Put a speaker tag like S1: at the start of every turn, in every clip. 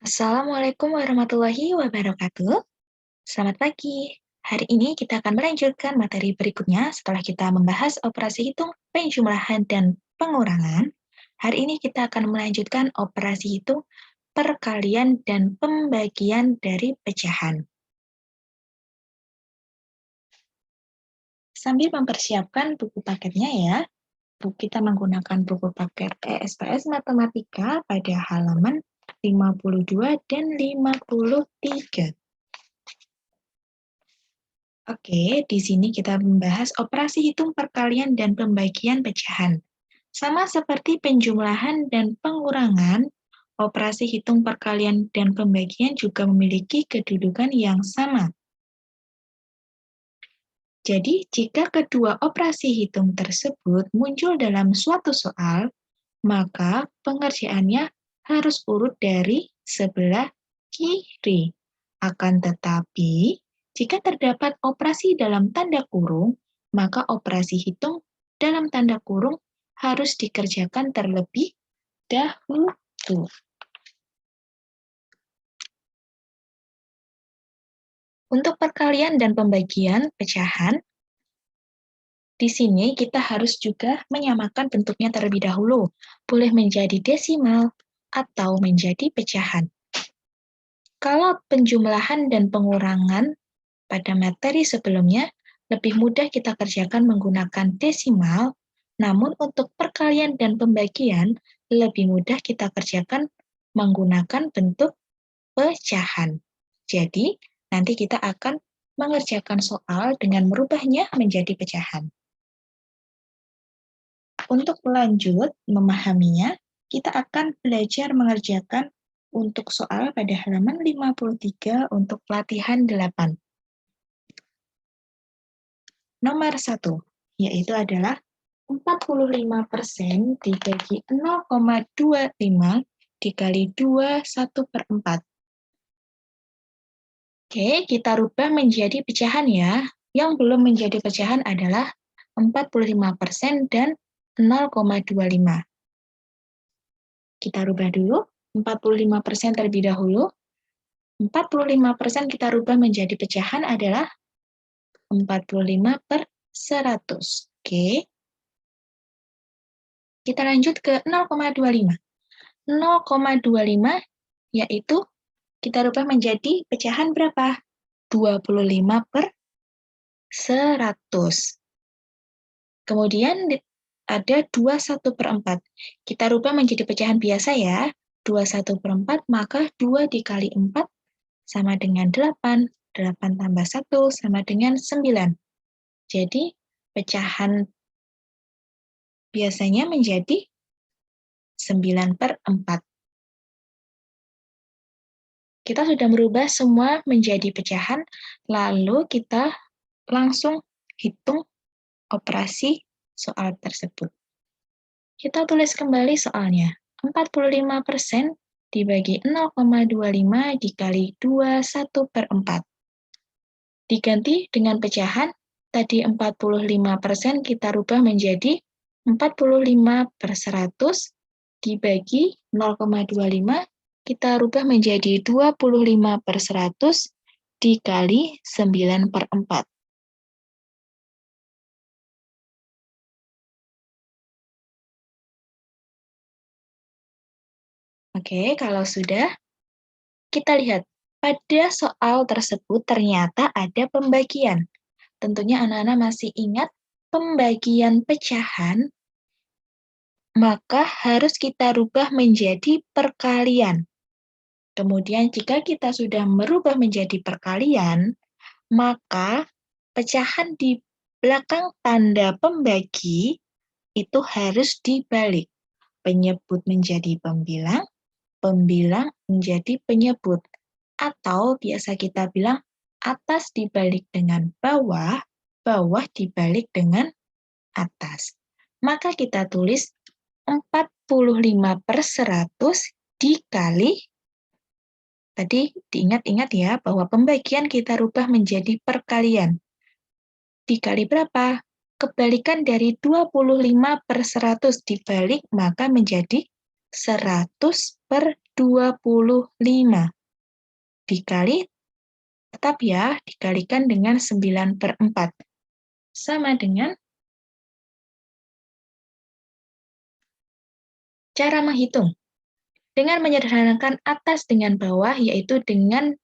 S1: Assalamualaikum warahmatullahi wabarakatuh. Selamat pagi. Hari ini kita akan melanjutkan materi berikutnya setelah kita membahas operasi hitung, penjumlahan, dan pengurangan. Hari ini kita akan melanjutkan operasi hitung, perkalian, dan pembagian dari pecahan. Sambil mempersiapkan buku paketnya ya, kita menggunakan buku paket ESPS Matematika pada halaman 52 dan 53. Oke, di sini kita membahas operasi hitung perkalian dan pembagian pecahan. Sama seperti penjumlahan dan pengurangan, operasi hitung perkalian dan pembagian juga memiliki kedudukan yang sama. Jadi, jika kedua operasi hitung tersebut muncul dalam suatu soal, maka pengerjaannya harus urut dari sebelah kiri. Akan tetapi, jika terdapat operasi dalam tanda kurung, maka operasi hitung dalam tanda kurung harus dikerjakan terlebih dahulu. Untuk perkalian dan pembagian pecahan, di sini kita harus juga menyamakan bentuknya terlebih dahulu. Boleh menjadi desimal atau menjadi pecahan. Kalau penjumlahan dan pengurangan pada materi sebelumnya, lebih mudah kita kerjakan menggunakan desimal, namun untuk perkalian dan pembagian, lebih mudah kita kerjakan menggunakan bentuk pecahan. Jadi, nanti kita akan mengerjakan soal dengan merubahnya menjadi pecahan. Untuk lanjut memahaminya, kita akan belajar mengerjakan untuk soal pada halaman 53 untuk latihan 8. Nomor 1, yaitu adalah 45% dibagi 0,25 dikali 2 1/4. Oke, kita rubah menjadi pecahan ya. Yang belum menjadi pecahan adalah 45% dan 0,25. Kita rubah dulu, 45% terlebih dahulu. 45% kita rubah menjadi pecahan adalah 45/100. Oke. Kita lanjut ke 0,25. 0,25 yaitu kita rubah menjadi pecahan berapa? 25/100. Kemudian ada 21/4. Kita rubah menjadi pecahan biasa ya. 21/4, maka 2 dikali 4 sama dengan 8. 8 tambah 1 sama dengan 9. Jadi, pecahan biasanya menjadi 9/4. Kita sudah merubah semua menjadi pecahan, lalu kita langsung hitung operasi soal tersebut. Kita tulis kembali soalnya. 45% dibagi 0,25 dikali 2 1/4. Diganti dengan pecahan, tadi 45% kita rubah menjadi 45/100 dibagi 0,25 kita rubah menjadi 25/100 dikali 9/4. Oke, kalau sudah, kita lihat. Pada soal tersebut ternyata ada pembagian. Tentunya anak-anak masih ingat pembagian pecahan, maka harus kita rubah menjadi perkalian. Kemudian jika kita sudah merubah menjadi perkalian, maka pecahan di belakang tanda pembagi itu harus dibalik. Penyebut menjadi pembilang, pembilang menjadi penyebut. Atau biasa kita bilang atas dibalik dengan bawah, bawah dibalik dengan atas. Maka kita tulis 45/100 dikali. Tadi diingat-ingat ya, bahwa pembagian kita rubah menjadi perkalian. Dikali berapa? Kebalikan dari 25/100 dibalik, maka menjadi 100/200. 25. Dikali, tetap ya, dikalikan dengan 9/4. Sama dengan cara menghitung. Dengan menyederhanakan atas dengan bawah, yaitu dengan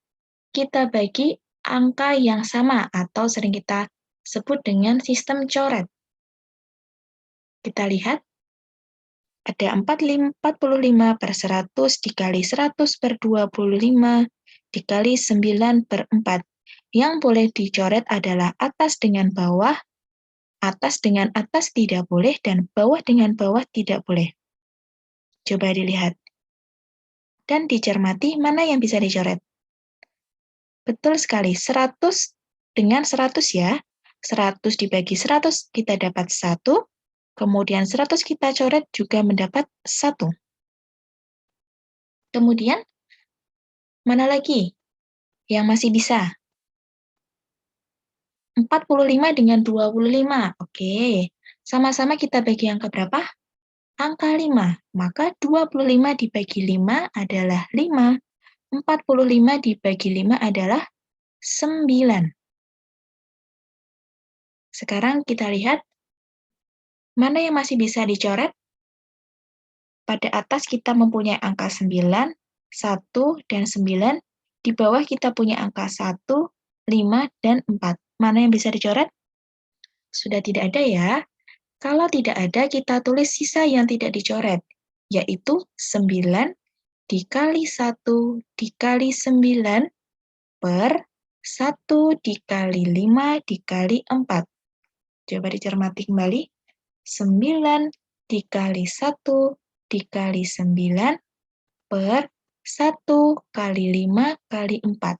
S1: kita bagi angka yang sama atau sering kita sebut dengan sistem coret. Kita lihat, ada 45/100 dikali 100/25 dikali 9/4. Yang boleh dicoret adalah atas dengan bawah, atas dengan atas tidak boleh, dan bawah dengan bawah tidak boleh. Coba dilihat. Dan dicermati mana yang bisa dicoret. Betul sekali, 100 dengan 100 ya. 100 dibagi 100 kita dapat 1, kemudian 100 kita coret juga mendapat 1. Kemudian, mana lagi yang masih bisa? 45 dengan 25. Oke, sama-sama kita bagi angka berapa? Angka 5. Maka 25 dibagi 5 adalah 5. 45 dibagi 5 adalah 9. Sekarang kita lihat, mana yang masih bisa dicoret? Pada atas kita mempunyai angka 9, 1, dan 9. Di bawah kita punya angka 1, 5, dan 4. Mana yang bisa dicoret? Sudah tidak ada ya. Kalau tidak ada, kita tulis sisa yang tidak dicoret, yaitu 9 dikali 1 dikali 9 per 1 dikali 5 dikali 4. Coba dicermati kembali. 9 dikali 1 dikali 9 per 1 kali 5 kali 4.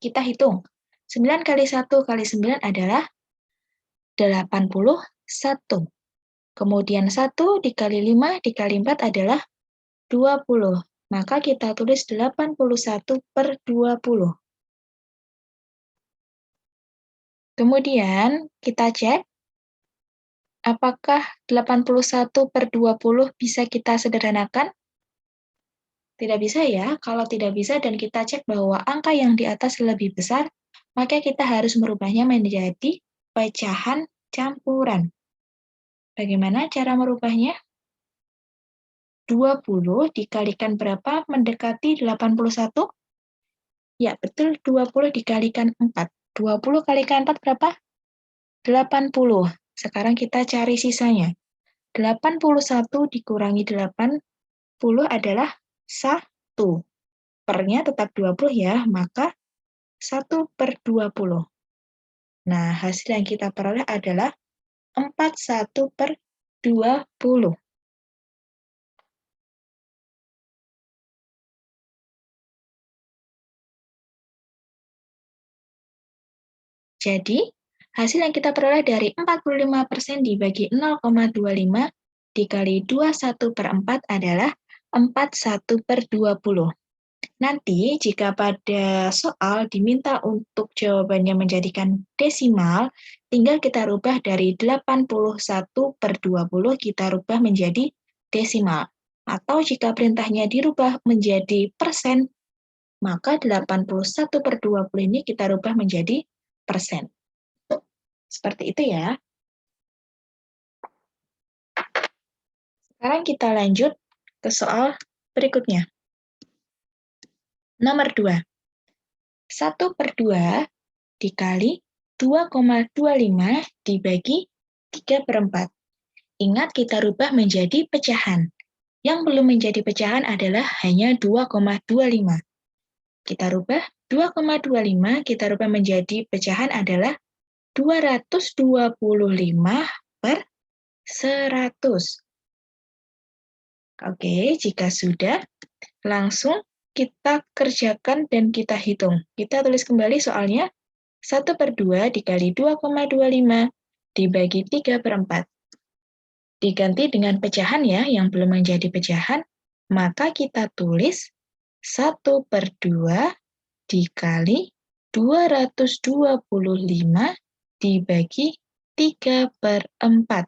S1: Kita hitung. 9 kali 1 kali 9 adalah 81. Kemudian 1 dikali 5 dikali 4 adalah 20. Maka kita tulis 81/20. Kemudian kita cek, apakah 81/20 bisa kita sederhanakan? Tidak bisa ya. Kalau tidak bisa dan kita cek bahwa angka yang di atas lebih besar, maka kita harus merubahnya menjadi pecahan campuran. Bagaimana cara merubahnya? 20 dikalikan berapa mendekati 81? Ya, betul, 20 dikalikan 4. 20 kalikan 4 berapa? 80. Sekarang kita cari sisanya. 81 dikurangi 80 adalah 1. Pernya tetap 20 ya, maka 1/20. Nah, hasil yang kita peroleh adalah 41/20. Jadi, hasil yang kita peroleh dari 45% dibagi 0,25 dikali 21/4 adalah 41/20. Nanti, jika pada soal diminta untuk jawabannya menjadikan desimal, tinggal kita rubah dari 81/20 kita rubah menjadi desimal. Atau jika perintahnya dirubah menjadi persen, maka 81/20 ini kita rubah menjadi persen. Seperti itu ya. Sekarang kita lanjut ke soal berikutnya. Nomor 2. 1/2 dikali 2,25 dibagi 3/4. Ingat, kita rubah menjadi pecahan. Yang belum menjadi pecahan adalah hanya 2,25. Kita rubah 2,25, kita rubah menjadi pecahan adalah 225/100. Oke, jika sudah, langsung kita kerjakan dan kita hitung. Kita tulis kembali soalnya. 1/2 dikali 2,25 dibagi 3/4. Diganti dengan pecahan ya, yang belum menjadi pecahan, maka kita tulis 1/2 dikali 225 dibagi 3/4.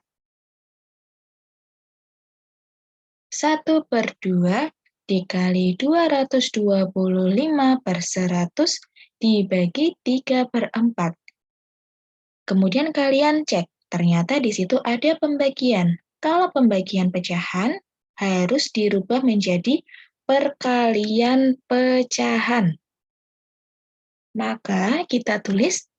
S1: 1/2 dikali 225/100 dibagi 3/4. Kemudian kalian cek, ternyata di situ ada pembagian. Kalau pembagian pecahan, harus dirubah menjadi perkalian pecahan. Maka kita tulis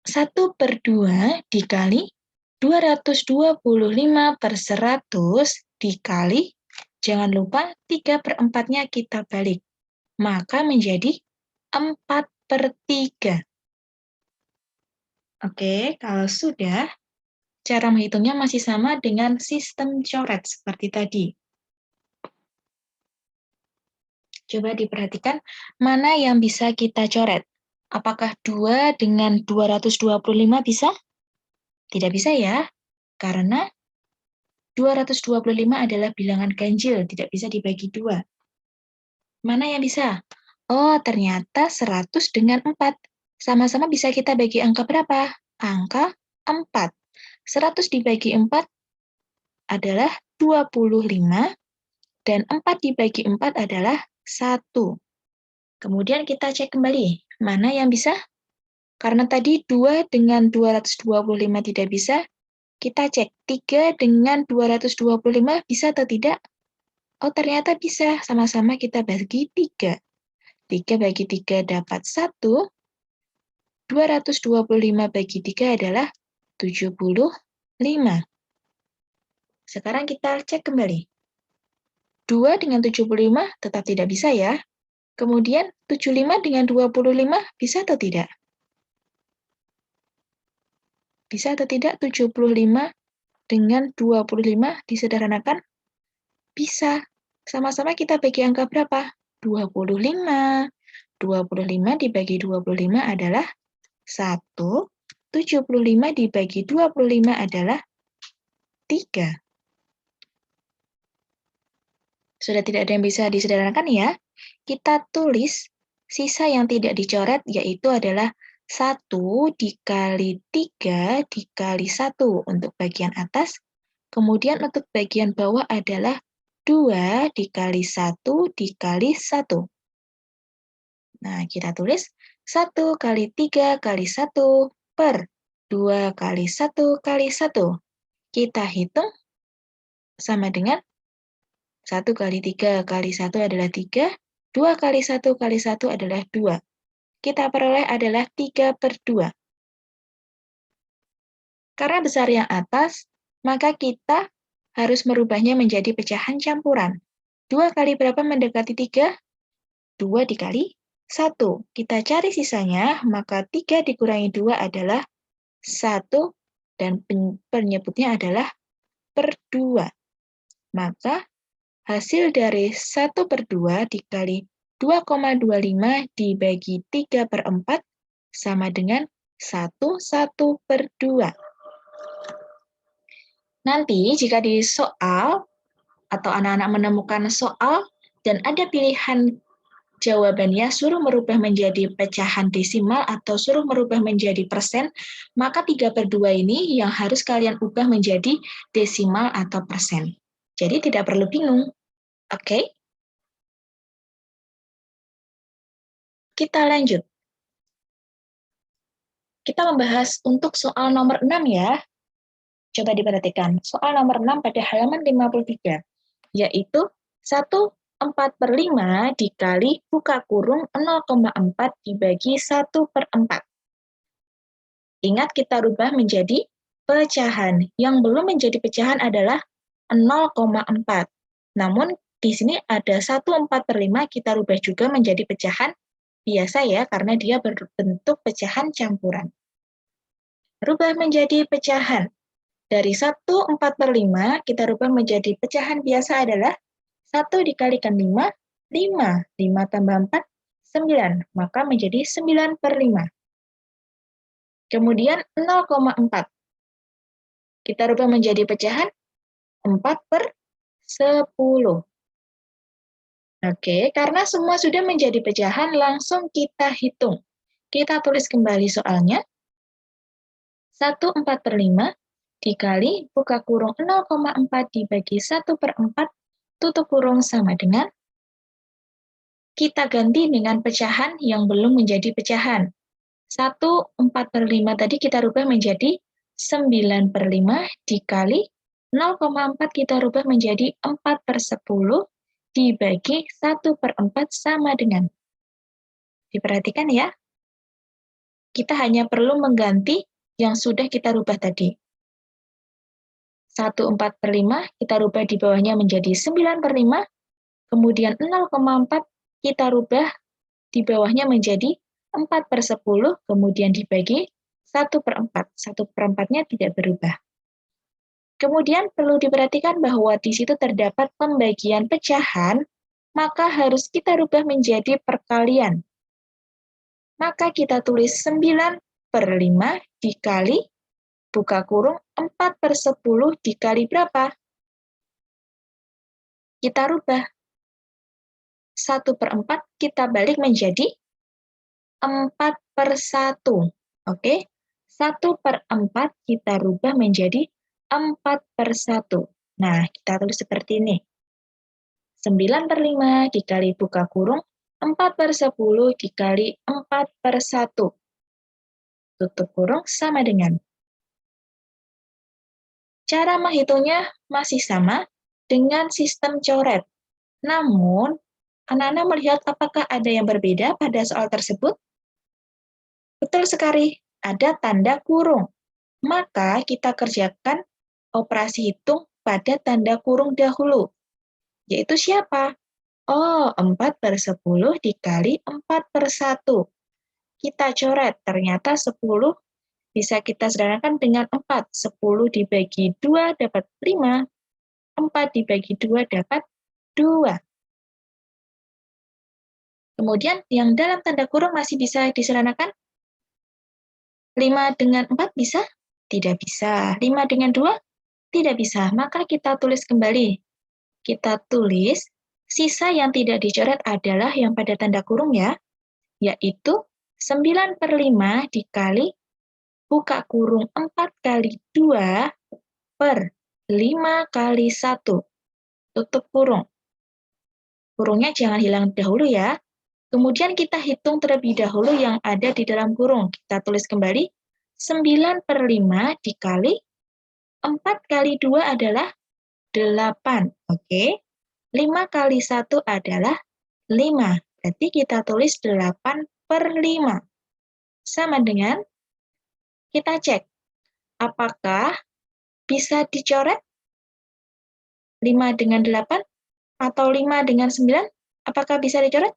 S1: 1/2 dikali 225/100 dikali, jangan lupa 3/4-nya kita balik. Maka menjadi 4/3. Oke, kalau sudah, cara menghitungnya masih sama dengan sistem coret seperti tadi. Coba diperhatikan mana yang bisa kita coret. Apakah 2 dengan 225 bisa? Tidak bisa ya, karena 225 adalah bilangan ganjil, tidak bisa dibagi 2. Mana yang bisa? Oh, ternyata 100 dengan 4. Sama-sama bisa kita bagi angka berapa? Angka 4. 100 dibagi 4 adalah 25, dan 4 dibagi 4 adalah 1. Kemudian kita cek kembali, mana yang bisa? Karena tadi 2 dengan 225 tidak bisa, kita cek 3 dengan 225 bisa atau tidak? Oh, ternyata bisa. Sama-sama kita bagi 3. 3 bagi 3 dapat 1. 225 bagi 3 adalah 75. Sekarang kita cek kembali. 2 dengan 75 tetap tidak bisa ya. Kemudian 75 dengan 25 bisa atau tidak? Bisa atau tidak 75 dengan 25 disederhanakan? Bisa. Sama-sama kita bagi angka berapa? 25. 25 dibagi 25 adalah 1. 75 dibagi 25 adalah 3. Sudah tidak ada yang bisa disederhanakan ya? Kita tulis sisa yang tidak dicoret, yaitu adalah 1 dikali 3 dikali 1 untuk bagian atas. Kemudian untuk bagian bawah adalah 2 dikali 1 dikali 1. Nah, kita tulis 1 kali 3 kali 1 per 2 kali 1 kali 1. Kita hitung sama dengan 1 kali 3 kali 1 adalah 3, 2 kali 1 kali 1 adalah 2. Kita peroleh adalah 3/2. Karena besar yang atas, maka kita harus merubahnya menjadi pecahan campuran. 2 kali berapa mendekati 3? 2 dikali 1. Kita cari sisanya, maka 3 dikurangi 2 adalah 1, dan penyebutnya adalah per 2. Maka hasil dari 1/2 dikali 2,25 dibagi 3/4 sama dengan 1/2. Nanti jika di soal atau anak-anak menemukan soal dan ada pilihan jawabannya suruh merubah menjadi pecahan desimal atau suruh merubah menjadi persen, maka 3/2 ini yang harus kalian ubah menjadi desimal atau persen. Jadi tidak perlu bingung. Oke? Kita lanjut. Kita membahas untuk soal nomor 6 ya. Coba diperhatikan. Soal nomor 6 pada halaman 53, yaitu 1/4/5 dikali buka kurung 0,4 dibagi 1/4. Ingat kita rubah menjadi pecahan. Yang belum menjadi pecahan adalah 0,4. Namun di sini ada 1/4/5 kita rubah juga menjadi pecahan biasa ya, karena dia berbentuk pecahan campuran. Rubah menjadi pecahan. Dari 1/4/5 kita rubah menjadi pecahan biasa adalah 1 dikalikan 5, 5. 5 tambah 4, 9. Maka menjadi 9/5. Kemudian 0,4. Kita rubah menjadi pecahan 4/10. Oke, karena semua sudah menjadi pecahan, langsung kita hitung. Kita tulis kembali soalnya. 1/4/5 dikali buka kurung 0,4 dibagi 1/4 tutup kurung sama dengan, kita ganti dengan pecahan yang belum menjadi pecahan. 1/4/5 tadi kita rubah menjadi 9/5 dikali 0,4 kita rubah menjadi 4/10 dibagi 1/4 sama dengan. Diperhatikan ya, kita hanya perlu mengganti yang sudah kita rubah tadi. 1/4/5 kita rubah di bawahnya menjadi 9/5, kemudian 0,4 kita rubah di bawahnya menjadi 4/10, kemudian dibagi 1/4. 1/4-nya tidak berubah. Kemudian perlu diperhatikan bahwa di situ terdapat pembagian pecahan, maka harus kita rubah menjadi perkalian. Maka kita tulis 9/5 dikali, buka kurung, 4/10 dikali berapa? Kita rubah. 1/4 kita balik menjadi 4/1. Oke? 1/4 kita rubah menjadi 4/1. Nah, kita tulis seperti ini. 9/5 dikali buka kurung, 4/10 dikali 4/1. Tutup kurung sama dengan. Cara menghitungnya masih sama dengan sistem coret. Namun, anak-anak melihat apakah ada yang berbeda pada soal tersebut? Betul sekali, ada tanda kurung. Maka kita kerjakan operasi hitung pada tanda kurung dahulu. Yaitu siapa? Oh, 4/10 dikali 4/1. Kita coret, ternyata 10 bisa kita sederhanakan dengan 4. 10 dibagi 2 dapat 5. 4 dibagi 2 dapat 2. Kemudian yang dalam tanda kurung masih bisa disederhanakan? 5 dengan 4 bisa? Tidak bisa. 5 dengan 2? Tidak bisa. Maka kita tulis kembali. Kita tulis sisa yang tidak dicoret adalah yang pada tanda kurung ya, yaitu 9/5 dikali buka kurung 4 kali 2 per 5 kali 1. Tutup kurung. Kurungnya jangan hilang dahulu ya. Kemudian kita hitung terlebih dahulu yang ada di dalam kurung. Kita tulis kembali, 9/5 dikali 4 kali 2 adalah 8. Oke. 5 kali 1 adalah 5. Berarti kita tulis 8/5. Sama dengan, kita cek, apakah bisa dicoret 5 dengan 8 atau 5 dengan 9? Apakah bisa dicoret?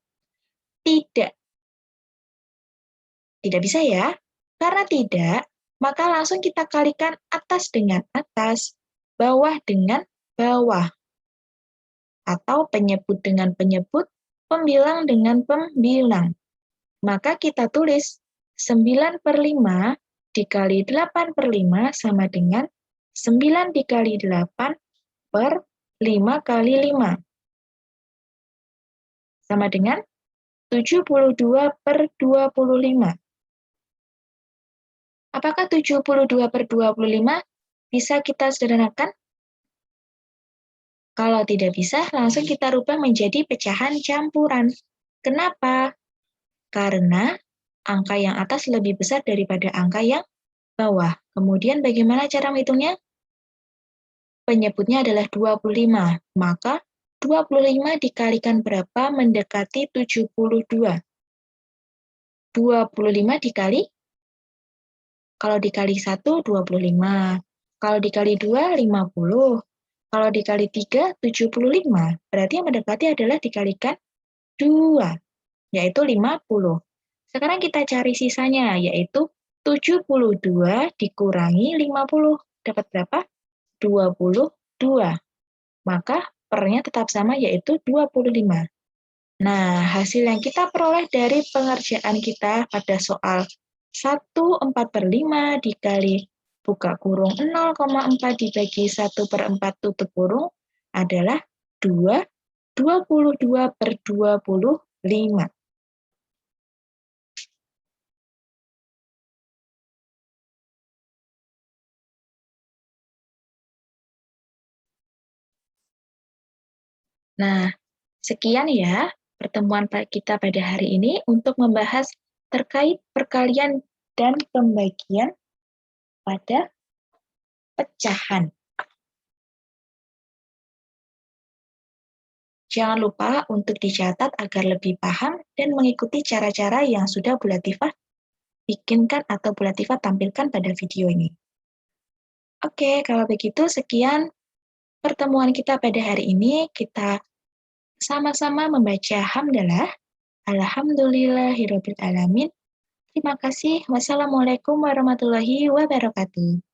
S1: Tidak. Tidak bisa ya. Karena tidak, maka langsung kita kalikan atas dengan atas, bawah dengan bawah. Atau penyebut dengan penyebut, pembilang dengan pembilang. Maka kita tulis 9/5 dikali 8/5 sama dengan 9 dikali 8 per 5 kali 5. Sama dengan 72/25. Apakah 72/25 bisa kita sederhanakan? Kalau tidak bisa, langsung kita rubah menjadi pecahan campuran. Kenapa? Karena angka yang atas lebih besar daripada angka yang bawah. Kemudian bagaimana cara menghitungnya? Penyebutnya adalah 25, maka 25 dikalikan berapa mendekati 72? 25 dikali, kalau dikali 1, 25. Kalau dikali 2, 50. Kalau dikali 3, 75. Berarti yang mendekati adalah dikalikan 2, yaitu 50. Sekarang kita cari sisanya, yaitu 72 dikurangi 50. Dapat berapa? 22. Maka pernya tetap sama, yaitu 25. Nah, hasil yang kita peroleh dari pengerjaan kita pada soal 1/4/5 dikali buka kurung 0,4 dibagi 1/4 tutup kurung adalah 2, 22/25. Nah, sekian ya pertemuan kita pada hari ini untuk membahas terkait perkalian dan pembagian pada pecahan. Jangan lupa untuk dicatat agar lebih paham dan mengikuti cara-cara yang sudah Bu Latifah bikinkan atau Bu Latifah tampilkan pada video ini. Oke, kalau begitu sekian pertemuan kita pada hari ini. Kita sama-sama membaca hamdalah. Alhamdulillahirabbil alamin. Terima kasih. Wassalamualaikum warahmatullahi wabarakatuh.